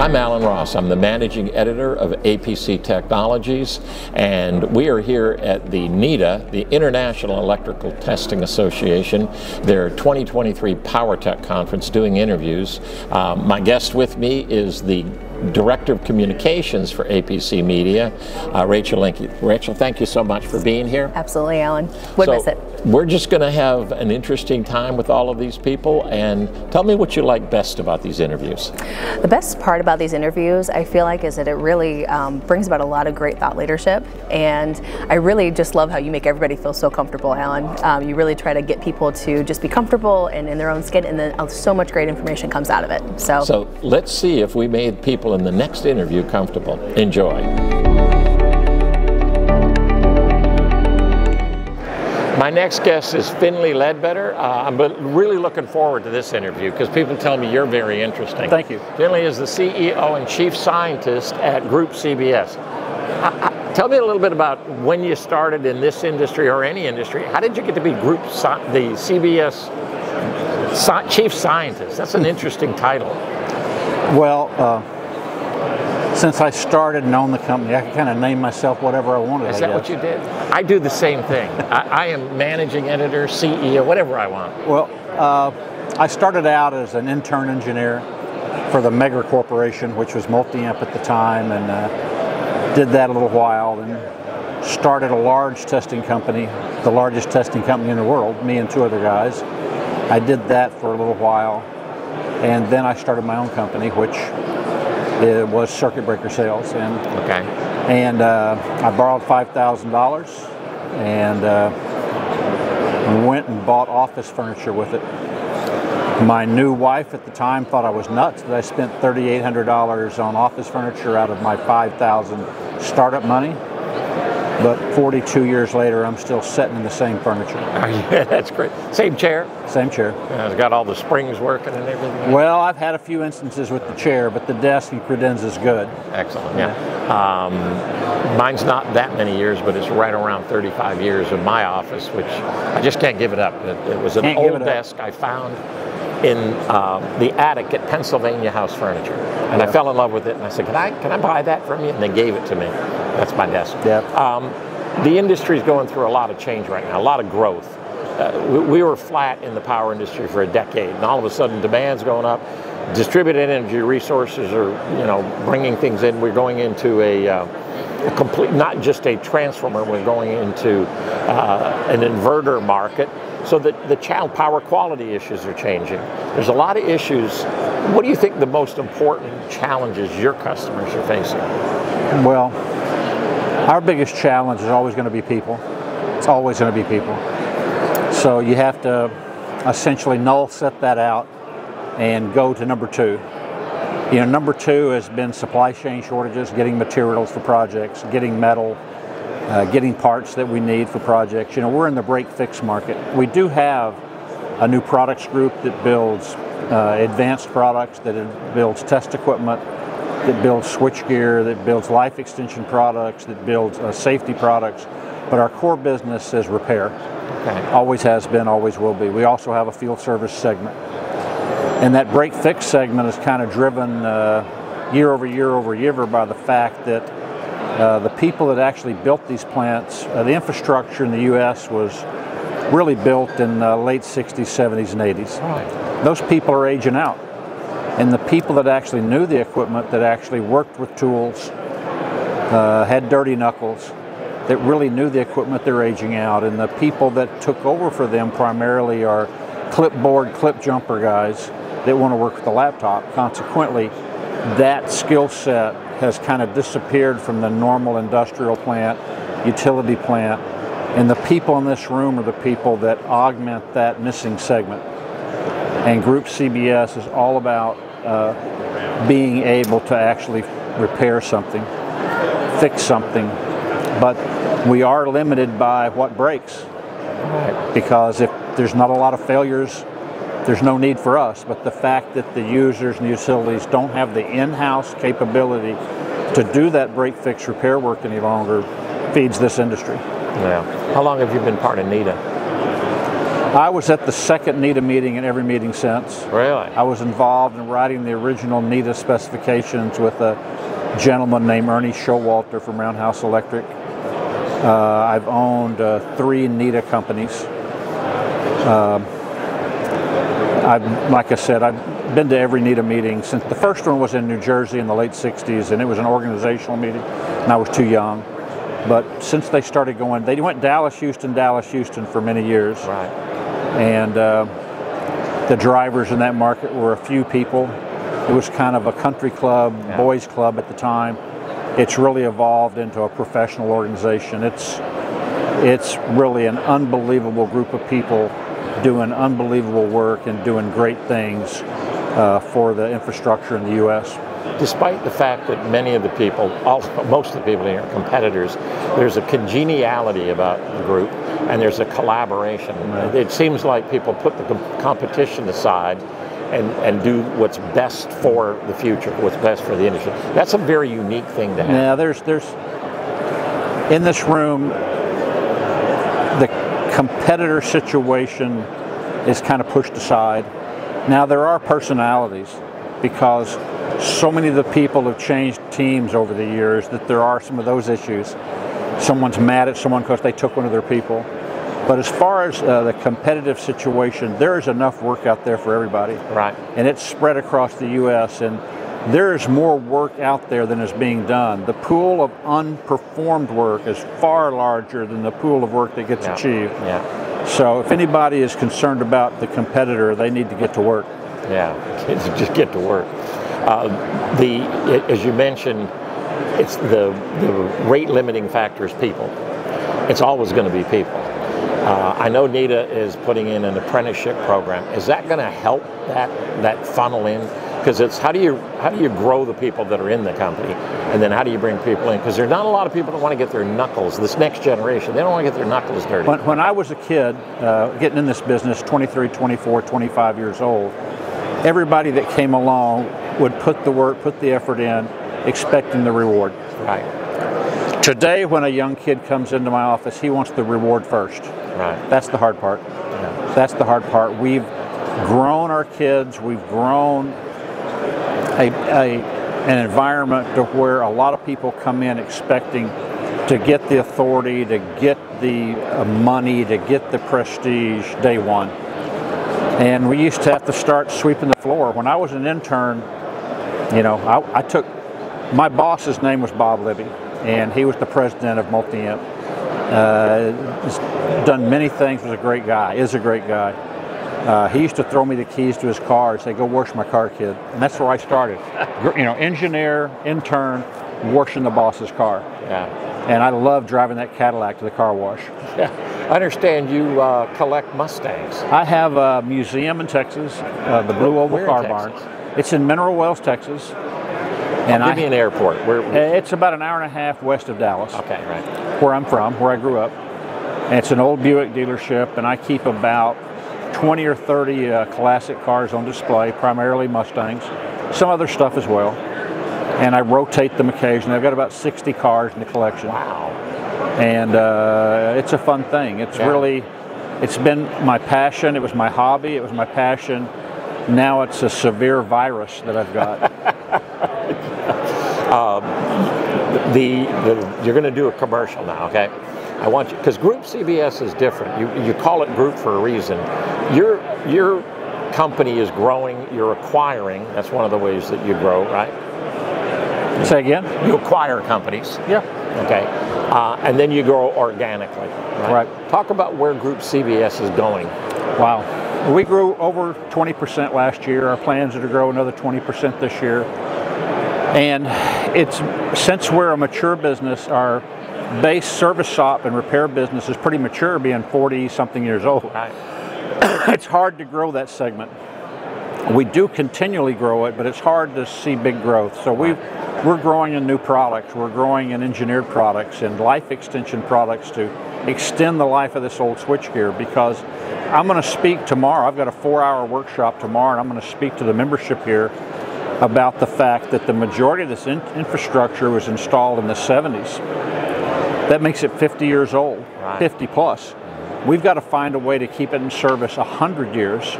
I'm Alan Ross. I'm the managing editor of APC Technologies, and we are here at the NETA, the International Electrical Testing Association, their 2023 PowerTech Conference, doing interviews. My guest with me is the Director of Communications for APC Media, Rachel Linke. Rachel, thank you so much for being here. Absolutely, Alan. Would miss it. We're just going to have an interesting time with all of these people, and tell me what you like best about these interviews. The best part about these interviews, I feel like, is that it really brings about a lot of great thought leadership, and I really just love how you make everybody feel so comfortable, Alan. You really try to get people to just be comfortable and in their own skin, and then so much great information comes out of it. So let's see if we made people in the next interview comfortable. Enjoy. My next guest is Finley Ledbetter. I'm really looking forward to this interview because people tell me you're very interesting. Thank you. Finley is the CEO and Chief Scientist at Group CBS. Tell me a little bit about when you started in this industry or any industry. How did you get to be the CBS Chief Scientist? That's an interesting title. Well, since I started and owned the company, I could kind of name myself whatever I wanted. Is that what you did? I do the same thing. I am managing editor, CEO, whatever I want. Well, I started out as an intern engineer for the Megger Corporation, which was multi-amp at the time, and did that a little while, and started a large testing company, the largest testing company in the world, me and two other guys. I did that for a little while, and then I started my own company, which it was circuit breaker sales, and I borrowed $5,000 and went and bought office furniture with it. My new wife at the time thought I was nuts that I spent $3,800 on office furniture out of my $5,000 startup money. But 42 years later, I'm still sitting in the same furniture. Yeah, that's great. Same chair? Same chair. It's got all the springs working and everything? Well, I've had a few instances with the chair, but the desk and credenza is good. Excellent, yeah. Mine's not that many years, but it's right around 35 years of my office, which I just can't give it up. It was an old desk I found in the attic at Pennsylvania House Furniture. And I fell in love with it, and I said, can I buy that from you? And they gave it to me. That's my desk. Yeah. The industry is going through a lot of change right now, a lot of growth. We were flat in the power industry for a decade, and all of a sudden demand's going up. Distributed energy resources are, bringing things in. We're going into a complete, not just a transformer, we're going into an inverter market. So that the power quality issues are changing. There's a lot of issues. What do you think the most important challenges your customers are facing? Well, our biggest challenge is always going to be people. It's always going to be people. So you have to essentially null set that out and go to number two. Number two has been supply chain shortages, getting materials for projects, getting metal, getting parts that we need for projects. We're in the break-fix market. We do have a new products group that builds advanced products, that builds test equipment, that builds switchgear, that builds life extension products, that builds safety products. But our core business is repair. Okay. Always has been, always will be. We also have a field service segment. And that break-fix segment is kind of driven year over year by the fact that the people that actually built these plants, the infrastructure in the U.S. was really built in the late 60s, 70s, and 80s. Right. Those people are aging out. And the people that actually knew the equipment, that actually worked with tools, had dirty knuckles, that really knew the equipment, they're aging out. And the people that took over for them primarily are clipboard, clip jumper guys that want to work with the laptop. Consequently, that skill set has kind of disappeared from the normal industrial plant, utility plant, and the people in this room are the people that augment that missing segment. And Group CBS is all about being able to actually repair something, fix something, but we are limited by what breaks. Because if there's not a lot of failures, there's no need for us. But the fact that the users and utilities don't have the in-house capability to do that break, fix, repair work any longer feeds this industry. Yeah. How long have you been part of NETA? I was at the second NETA meeting and every meeting since. Really? I was involved in writing the original NETA specifications with a gentleman named Ernie Showalter from Roundhouse Electric. I've owned 3 NETA companies. Like I said, I've been to every NETA meeting since the first one was in New Jersey in the late 60s, and it was an organizational meeting, and I was too young. But since they started going, they went Dallas, Houston for many years. Right. And the drivers in that market were a few people. It was kind of a country club, boys club at the time. It's really evolved into a professional organization. It's really an unbelievable group of people doing unbelievable work and doing great things for the infrastructure in the U.S. Despite the fact that many of the people, most of the people here are competitors, there's a congeniality about the group and there's a collaboration. Right. It seems like people put the competition aside and do what's best for the future, what's best for the industry. That's a very unique thing to have. Yeah, there's in this room, the competitor situation is kind of pushed aside. Now there are personalities, because so many of the people have changed teams over the years that there are some of those issues. Someone's mad at someone because they took one of their people. But as far as the competitive situation, there is enough work out there for everybody. Right. And it's spread across the U.S. and there is more work out there than is being done. The pool of unperformed work is far larger than the pool of work that gets achieved. Yeah. So if anybody is concerned about the competitor, they need to get to work. Yeah, just get to work. As you mentioned, it's the rate limiting factor is people. It's always going to be people. I know NETA is putting in an apprenticeship program. Is that going to help that funnel in? Because it's how do you grow the people that are in the company, and then how do you bring people in? Because there's not a lot of people that want to get their knuckles. This next generation, they don't want to get their knuckles dirty. When I was a kid, getting in this business, 23, 24, 25 years old, everybody that came along would put the work, put the effort in, expecting the reward. Right. Today, when a young kid comes into my office, he wants the reward first. Right. That's the hard part. Yeah. That's the hard part. We've grown our kids. We've grown an environment to where a lot of people come in expecting to get the authority, to get the money, to get the prestige day one. And we used to have to start sweeping the floor. When I was an intern, you know, my boss's name was Bob Libby, and he was the president of Multi-Imp. He's done many things, was a great guy, is a great guy. He used to throw me the keys to his car and say, "Go wash my car, kid." And that's where I started. You know, engineer, intern, washing the boss's car. Yeah. And I love driving that Cadillac to the car wash. Yeah. I understand you collect Mustangs. I have a museum in Texas, the Blue Oval Car Barn. It's in Mineral Wells, Texas. And give me an airport. It's about an hour and a half west of Dallas. Okay, right. Where I'm from, where I grew up. And it's an old Buick dealership, and I keep about 20 or 30 classic cars on display, primarily Mustangs, some other stuff as well. And I rotate them occasionally. I've got about 60 cars in the collection. Wow. And it's a fun thing. It's really, it's been my passion. It was my hobby. It was my passion. Now it's a severe virus that I've got. You're going to do a commercial now, okay? I want you, because Group CBS is different. You call it Group for a reason. Your company is growing. You're acquiring. That's one of the ways that you grow, right? Say again? You acquire companies. Yeah. Okay. And then you grow organically. Right. Talk about where Group CBS is going. Wow. We grew over 20% last year. Our plans are to grow another 20% this year. And since we're a mature business, our base service shop and repair business is pretty mature, being 40-something years old. Right. It's hard to grow that segment. We do continually grow it, but it's hard to see big growth. So we're growing in new products. We're growing in engineered products and life extension products to extend the life of this old switchgear, because I'm going to speak tomorrow. I've got a 4-hour workshop tomorrow, and I'm going to speak to the membership here about the fact that the majority of this infrastructure was installed in the 70s. That makes it 50 years old, 50 plus. we've got to find a way to keep it in service 100 years.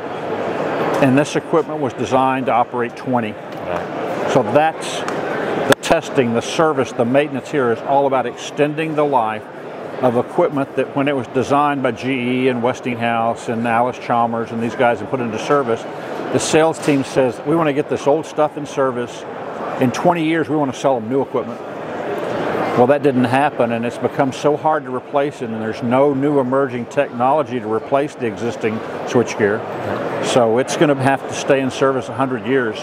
And this equipment was designed to operate 20. Right. So that's the testing, the service, the maintenance here is all about extending the life of equipment that when it was designed by GE and Westinghouse and Allis-Chalmers and these guys and put into service, the sales team says, we want to get this old stuff in service. In 20 years, we want to sell them new equipment. Well, that didn't happen, and it's become so hard to replace it, and there's no new emerging technology to replace the existing switchgear. So it's going to have to stay in service 100 years.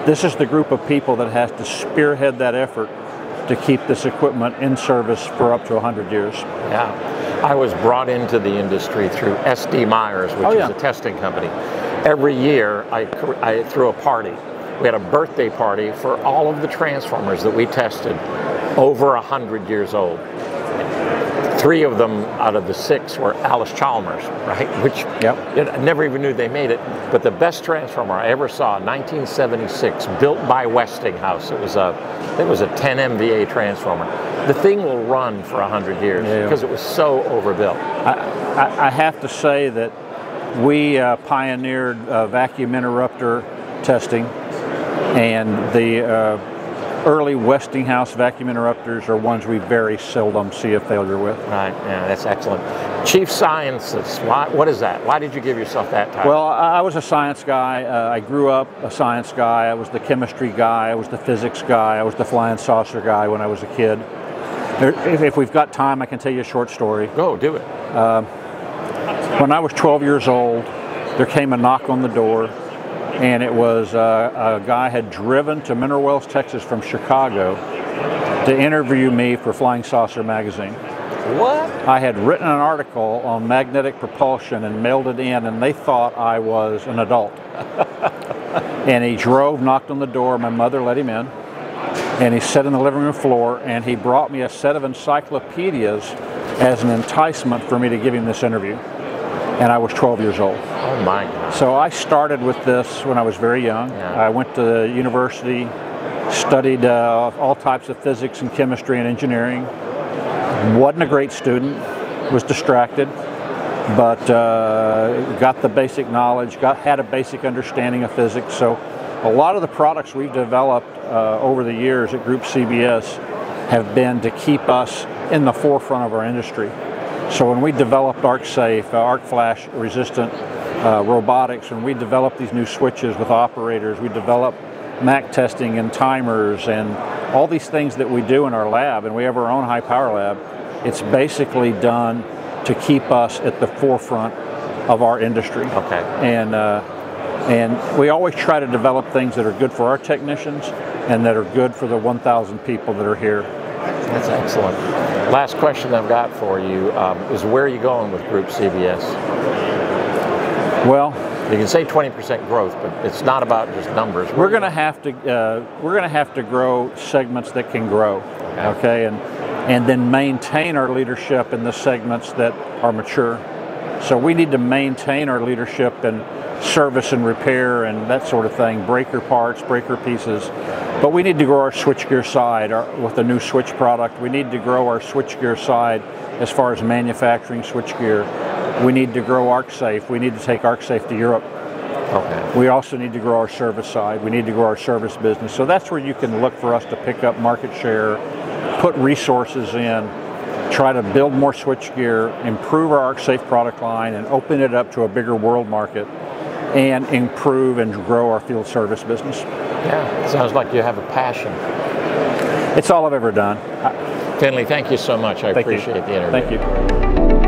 This is the group of people that has to spearhead that effort to keep this equipment in service for up to 100 years. Yeah. I was brought into the industry through SD Myers, which is a testing company. Every year I threw a party. We had a birthday party for all of the transformers that we tested over 100 years old. 3 of them out of the 6 were Allis-Chalmers, right? Which I never even knew they made it. But the best transformer I ever saw, 1976, built by Westinghouse. It was a 10 MVA transformer. The thing will run for 100 years because it was so overbuilt. I have to say that we pioneered vacuum interrupter testing, and the early Westinghouse vacuum interrupters are ones we very seldom see a failure with. Right, yeah, that's excellent. Chief Scientist, what is that? Why did you give yourself that title? Well, I was a science guy. I grew up a science guy. I was the chemistry guy. I was the physics guy. I was the flying saucer guy when I was a kid. If we've got time, I can tell you a short story. Go, do it. When I was 12 years old, there came a knock on the door, and it was a guy had driven to Mineral Wells, Texas from Chicago to interview me for Flying Saucer magazine. What? I had written an article on magnetic propulsion and mailed it in, and they thought I was an adult. And he drove, knocked on the door, my mother let him in, and he sat in the living room floor, and he brought me a set of encyclopedias as an enticement for me to give him this interview. And I was 12 years old. Oh my God. So I started with this when I was very young. I went to university, studied all types of physics and chemistry and engineering. Wasn't a great student, was distracted, but got the basic knowledge, had a basic understanding of physics. So a lot of the products we've developed over the years at Group CBS have been to keep us in the forefront of our industry. So when we developed ArcSafe, arc flash resistant robotics, when we developed these new switches with operators, we developed MAC testing and timers and all these things that we do in our lab, and we have our own high power lab. It's basically done to keep us at the forefront of our industry. Okay. And we always try to develop things that are good for our technicians and that are good for the 1,000 people that are here. That's excellent. Last question I've got for you is where are you going with Group CBS? Well, you can say 20% growth, but it's not about just numbers. We're going to have to grow segments that can grow, okay, and then maintain our leadership in the segments that are mature. So we need to maintain our leadership in service and repair and that sort of thing, breaker parts, breaker pieces. But we need to grow our switchgear side with a new switch product. We need to grow our switchgear side as far as manufacturing switchgear. We need to grow ArcSafe. We need to take ArcSafe to Europe. Okay. We also need to grow our service side. We need to grow our service business. So that's where you can look for us to pick up market share, put resources in, try to build more switchgear, improve our ArcSafe product line, and open it up to a bigger world market, and improve and grow our field service business. Yeah, it sounds like you have a passion. It's all I've ever done. Finley, thank you so much. I appreciate the interview. Thank you.